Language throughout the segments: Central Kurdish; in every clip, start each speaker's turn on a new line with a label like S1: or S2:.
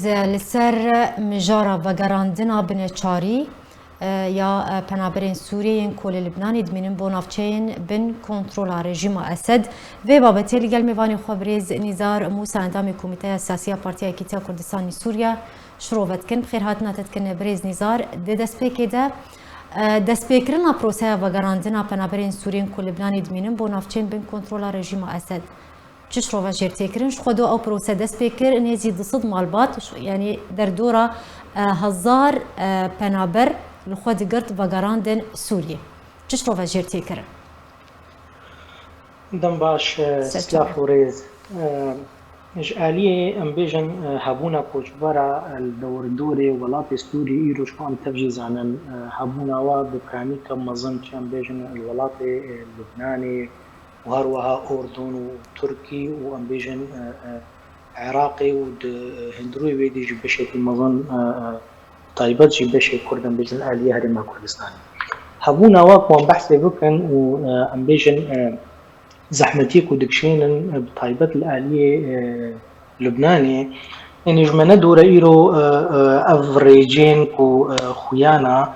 S1: لسر مجارا وگراندنا بنچاری یا پنابرین سوریه کل لبنانی دمینن بو نافچین بن کنترل رژیم اسد و بابتی لگل میوانی خبریز نیزار موسا اندام کمیته سیاسی پارتی کیتیا کردستانی سوریا شروعت کن بخیر هاتنا تتکن بریز نیزار ده دسپیکی ده دسپیکرنا پروسه وگراندنا پنابرین سوریه کل لبنانی دمینن بو نافچین بن کنترل رژیم اسد چش رو وجر تکرنش خودو او پروسه دست بکر نزید صد مالبات یعنی در دورا هزار پنابر لخود گرد و گراندن سوریه چش رو وجر تکرن
S2: دم باش سلاف وريز إجعالية أم بيجن هبونا كوشبرا الدور دوري ولات سوري إيروش كون تفجيز عن هبونا وبكاني كم مظن كان بيجن الولات اللبناني وهروها أردن وتركي وأم بيجن عراقي وهندروي ويدي جبشة المظن طيبات جبشة كردن بيجن الآلية هرما كردستاني هبونا وان بحثي بكن وأم بيجن زحمتيك ودكشين بطيبات الآلية لبناني يعني جمعنا دورة إيرو أفريجين كو خيانا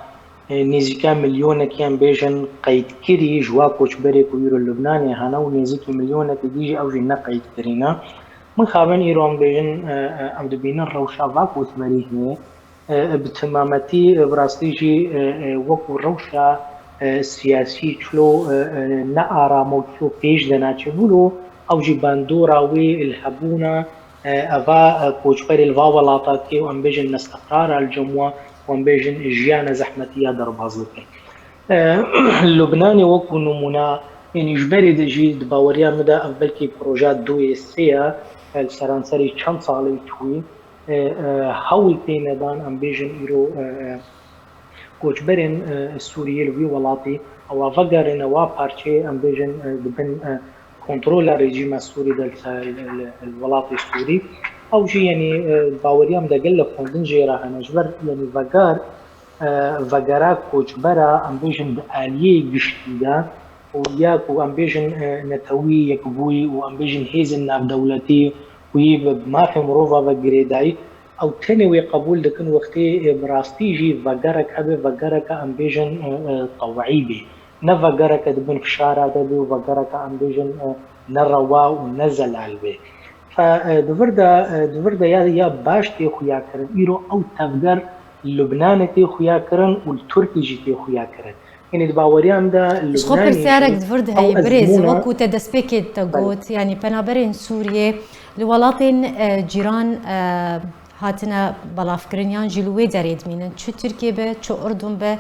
S2: نزيكا مليونة كيان بيجن قيد كري جوا كوشبري كو إيرو اللبناني هانا ونزيكي مليونة ديجي أو جينا قيد كرينا من خابن إيرو أم بيجن أم دبينا الروشا فاكو ثمريهني بتمامتي براستيجي وكو الروشا سیاسی چلو نآرام و چلو پیش دناچه بولو او جی باندورا وی الهبونا اوا کوچبر الوا ولاطاتی و ام بیجن نستقرار الجموع و ام بیجن جیان زحمتیه در بازلکی لبنانی وکو نمونا يعني جبري دجي دباوريا مدى أفضل كي بروجات دوي السيا السرانسري چند صالي توي هاول تينا دان ام بیجن إيرو کوچبرین سوریه لوی ولاتی او وگرن و پارچه ام بیجن دبن کنترل رژیم سوری دل الولاط السوري او جي يعني باوريام دقل فوندن جيرا هنجبر يعني وگرا کوچبرا ام بیجن آلیه گشتیدا وياكو ام بیجن نتوي يكبوي و ام بیجن هيزن ناف دولتي ويب ما في مروفا وگريداي او تنوي قبول دكن وقتي براستيجي وگرك هبه وگرك ام بیجن طوعي بي نه وگرك دبن فشارة دبي وگرك ام بیجن نروا ونزل البي فدوردا يا باش تي خويا كرن ايرو او تفجر لبنان تي خويا كرن والتركي جي تي خويا كرن يعني دباوريام دا لبنان
S1: شخبر سيارك دفرد هاي بريز وكو تدسبيكي تقوت يعني بنابرين سوريا لولاتين جيران هاتنا بلافكرينيان جلوي داريد مينن شو تركيا به شو أردن به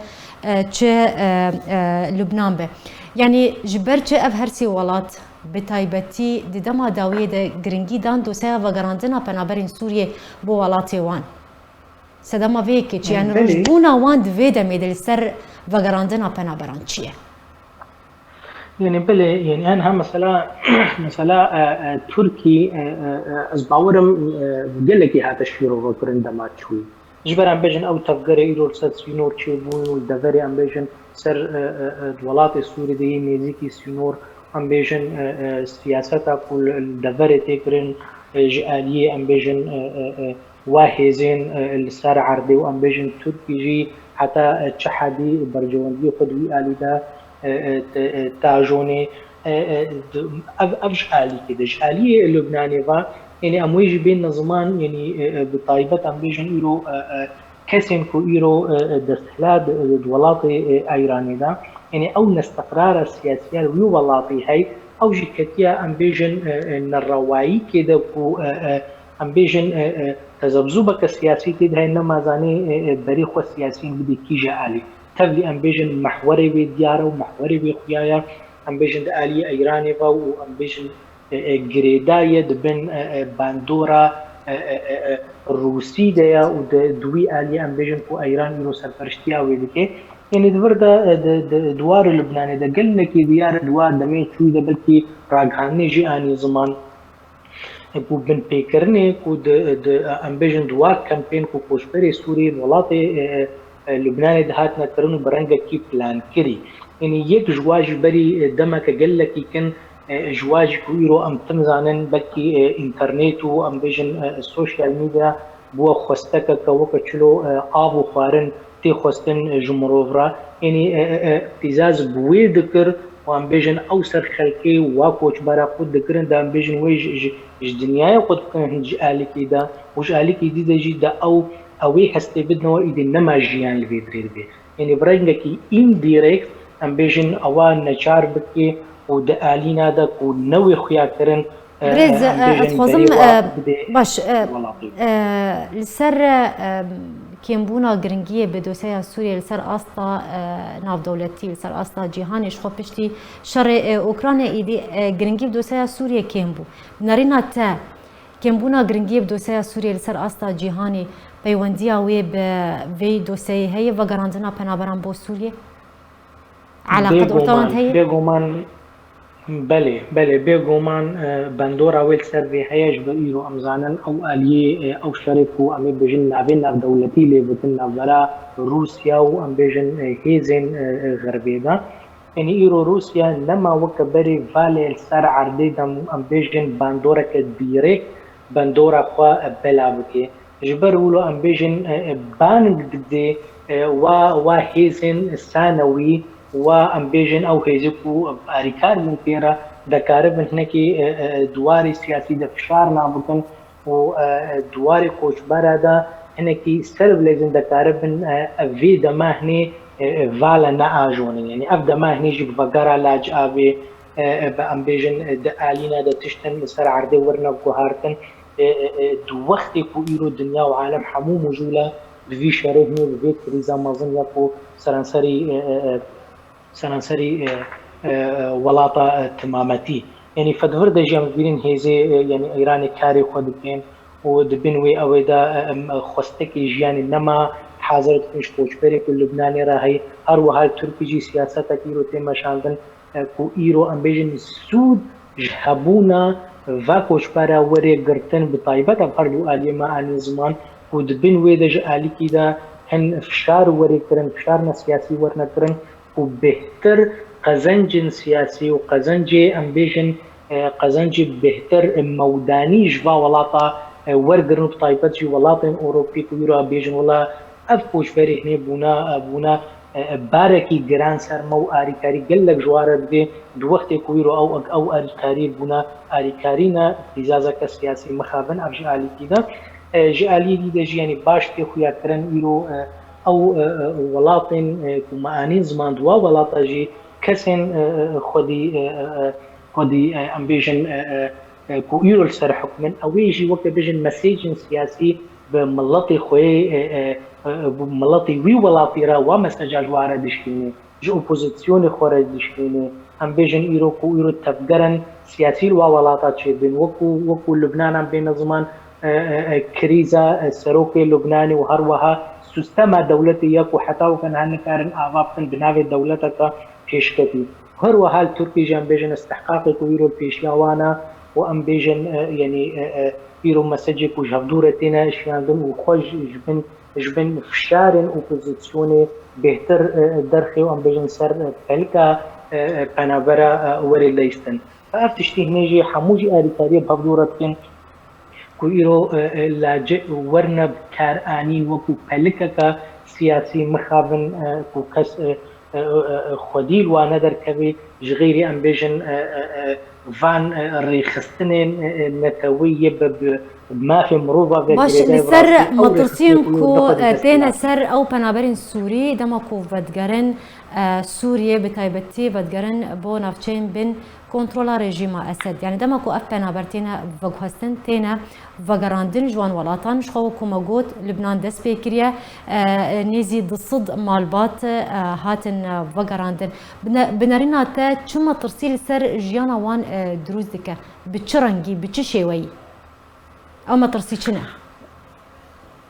S1: شو لبنان به يعني جبرت اف هرسي ولات بتايبتي دما داويه ده جرينجي دان دوسا وگراندنا بنابرين سوريا بو ولاتي وان سدما فيكي يعني رجبونا وان دفيدا ميدل سر وگراندنا بنابران چيه
S2: يعني بلي يعني أنا مثلا تركي أزباورم قلكي هذا الشيء وكرن دمات شوي جبر أم بيجن أو تفجر إيرور سات سينور تشيبون والدفري أم بيجن سر الولايات السورية دي نيزيكي سينور أم بيجن سياسة كل الدفري تكرن جالية أم بيجن واهزين السار عردي وأم بيجن تركي جي حتى تشحدي برجواندي خدوي آلي دا تاجوني أفجعالي كده جعالية اللبناني فا يعني أمويجي بين نظمان يعني بطايبة أم بيجن إيرو كسن كو إيرو دستلاد دولاتي أيراني دا يعني أو نستقرار السياسية ويو ولاطي هاي أو جي كتيا أم بيجن نرواي كده كو أم بيجن تزبزوبك السياسي كده هاي نما زاني بريخو السياسيين بدي كي جعالي تبلي ام بيجن محوري بي ديارة ومحوري بي خويايا ام بيجن آلية ايراني فا و ام بيجن جريداية دبن باندورا الروسي دايا و دوي آلية ام بيجن كو ايران يرو سرفرشتيا ويدكي يعني دوردا دوار لبناني دا قلنا كي ديار دوار دمي شوي دا بلكي راقهاني جي اني زمان كو بن بيكرني كو ام بيجن دوار كامبين كو كوشبري سوري الولاطي لبنان دهاتنا كرنو برنجا كي بلان كري يعني يك جواج بري دمك قال لك كان جواج كويرو ام تمزانن بلكي انترنت و ام بيجن السوشيال ميديا بووە خۆستەکە کە وەکە چلۆ ئاو و خواردن تێ خۆستن ji mirovra ینی پیزاز بوێ دکرد وان بێژن ئەو سەر خەلکێ وا کۆچبەرە خود دەکردن دام بێژن وی ji دنیای خود بکەن ji ئالیکیدا وش ئالیکی دیدەژی دا ئەوەی هەستێ بدنەوە ئیدی نەما ژیان لەوێ درێر بێ ینی بڕنگێکی ئیندیرێکت ئەم بێژن ئەوە نەچار بکێ و دە ئالینادا و نەوێ خویاکردن
S1: برێز ئەتخۆزم باش لەسەر کێمبوونا گرنگیە بە دۆسەیە سووریە لەسەر ئاستا ناودەوڵەتی لەسەر ئاستا جیهانیش خۆ پشتی شەڕێ ئۆکرانیا ئیدی گرنگی دۆسەیە سووریە کێم بوو نەرینا تە کێمبوونا گرنگیە بە دۆسەیە سووریە لەسەر ئاستا جیهانی پەیوەندیە وێ بە vê دۆسەی هەیە ڤەگەڕاندنا پەنابەران بۆ سووریە علاقەت ئۆرتاوان هەیە
S2: بێگومان بەێ بێگومان بەندۆرا وێل سەر vê هەیەش بە ئیرۆ ئەمزانن ئەو ئالیێ ئەو شەرێک و ئەمێ بژن ناوێ ناودەوڵەتی لێبتن ناوبەرا رووسیا و ئەم بێژن هێزێن غەربێدا ینی ئیرۆ رووسیا نەما وەکە بەرێ ڤالێ سەر عەردەی ئەم بێژن باندۆرەکە دیرێک بەندۆرا خوا بەلا بکێ ji ber wilo em bêjin bang didê wa hêzên sanewî wa em bêjin ew hêzî ku alîkar bûn pê re dekaribin hinekî duwarê siyasî de fişar nabikin û duwarê koçbera de hinekî serbilêzin dekaribin vê dema hinê vala neajonin yanî ev dema hinê jî bi vegera lac avê bi em bêjin di alîna de tiştin li ser erdê wirne guhartin دو وقتی کو ایرو دنیا و عالم همو موجوله دوی شره هنو دوی کریزا مازن یا کو سرانسری ولاتا تمامتی یعنی فدور ده جام بیرین هیزه یعنی ایران کاری خود بکن و دبین وی اوی دا خوستکی جیانی نما حاضر کنش کوچبری که لبنانی راهی هر و هر ترکی جی سیاست ایرو تیما شاندن کو ایرو ام بیجن سود جهبونا و کوچبەرە وەرێ گرتن بە تایبەتە فەرد و ئالیێمە ئانی زمان و دبن وێ دەژ ئالیکیدا هەن فشار وەرێکردن فشارنە سیاسی وەرنەکردن و بهتر قەزەنجن سیاسی و قەزەنجێ ئەم بێژن قەزەنجی بهتر مەودانی ژوا وڵاتە وەرگرن و بە تایبەتی وڵاتên ئۆروپی و ئیرۆ بێژن وڵا ئەف کوچبەری هەنێ بوونا بارێکی گران سەرمە و ئاریکاری گەلێک ژوارە بدێ دووەختێک ویرۆ ئەو ئاریکاری بوونا ئاریکارینە پیزازەکە سیاسی مخابن ئەف ژ ئالیکیدا ژ ئالیدی دەژیانی باش پێ خویاکردن ئیرۆ ئەو وڵاتên مەعانی زمان دوا وڵاتەژی کەسێن خودی ئەم بێژن کو ئیرۆ سەر حکومن ئەوەیژی وەکە بێژن مەسێجن سیاسی بە مڵەتی خۆی مڵەتی وی وڵاتیرا وا مەسەجا ژوارە دشکێنێ ji opozîsyonê xwe re dişkêne em bêjin îro ku îro tevgerin siyasî wa welata çêbin wekû Lubnanan bêne ziman krîza serokê Lubnanê û her wiha sistema dewletê ya ku heta wekin her nikarin ava bikin bi navê dewleteka pêşketî her wiha li Tirkiyê jî em bêjin istihqaqê ku îro pêşiya wan e û em bêjin yanî îro mesecê ku ji hevdûre têne şiyandin û xwe ji bin fişarên opozîsyonê بهتر درخی و ام بجن سر پلکا پنابرا وری لیستن فافتشتی هنیجی حموجی آریکاری بفدورت کن کو ایرو لاجه ورنب کارانی و کو پلکا کا سیاسی مخابن کو کس خودیل و ندر کبی جغیری ام بجن فان ریخستنین نتویه ما في مروفا
S1: باش لسر مطرسين كو تينا سر او پنابرين سوري دما كو ودگرن سوريا بتايبتي ودگرن بو نافچين بين كنترولا رژيما اسد يعني دما كو اف پنابرتينا وگهستن تينا وگراندن جوان ولاتان شخو كوما گوت لبنان دس بكريا نيزي ضد مالبات هاتن وگراندن بنرينا تا چما ترسيل سر جيانا وان دروز دكه بچرنگي بچ شيوي او مطرسي چنه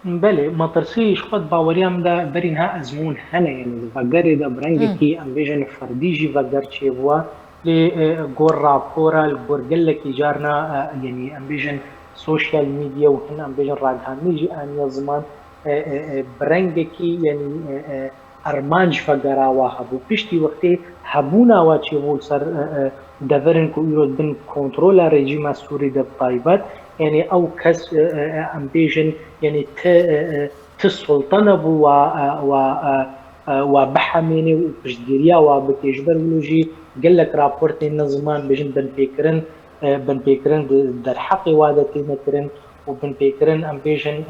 S2: بله مطرسي خود باوريام دا برينها ازمون هنه يعني وگره دا برنگه کی ام بيجن فرديجي وگر چه بوا لی گور راپورا گور گلکی جارنا يعني ام بيجن سوشيال ميديا و هن ام بيجن راگهانی جي آنیا زمان برنگه کی يعني ارمانج وگرا وحبو پشتی وقتی حبونا و چه بول سر دورن کو ایرو بن کنترولا رژیم سوری د طایبت يعني او کس ام بیژن يعني ت سلطنه بو و بحميني وبجديريا وبتجبر ولوجي قال لك رابورت النظمان بجن بن بيكرن در حق وادتي نكرن وبن بيكرن ام بيجن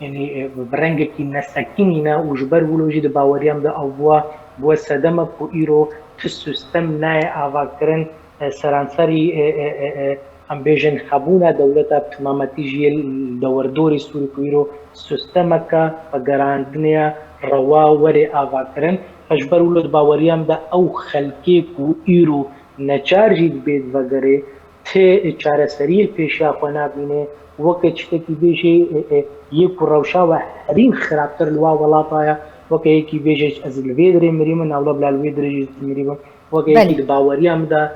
S2: يعني برنجك نسكيننا وجبر ولوجي د باوريام د او بو سدمه بو ايرو تسيستم ناي افاكرن سرانسري ام بيجن خبونا دولتا بتمامتي جيل دوردوري سوري كويرو سيستمك فغراندنيا روا وري افاكرن فجبر ولود باوريام د او خلكي كو ايرو نچارجی بید وگره ته چاره سریل پیشا خوانا بینه وقت چتکی بیشی یک روشا و هرین خرابتر لوا ولاطایا وقت یکی بیشی از الویدری مریمن اولا بلا الویدری مریمن وقت یکی باوریم دا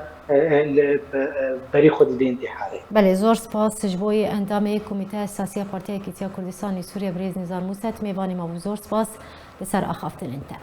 S2: بری خود دی انتحاره.
S1: بله زور سپاس جبوی اندام کمیته اساسی پارتی کیتیا کردستانی سوریه بریز نظام موسط میوانی ما زور سپاس لسر اخافتن انت.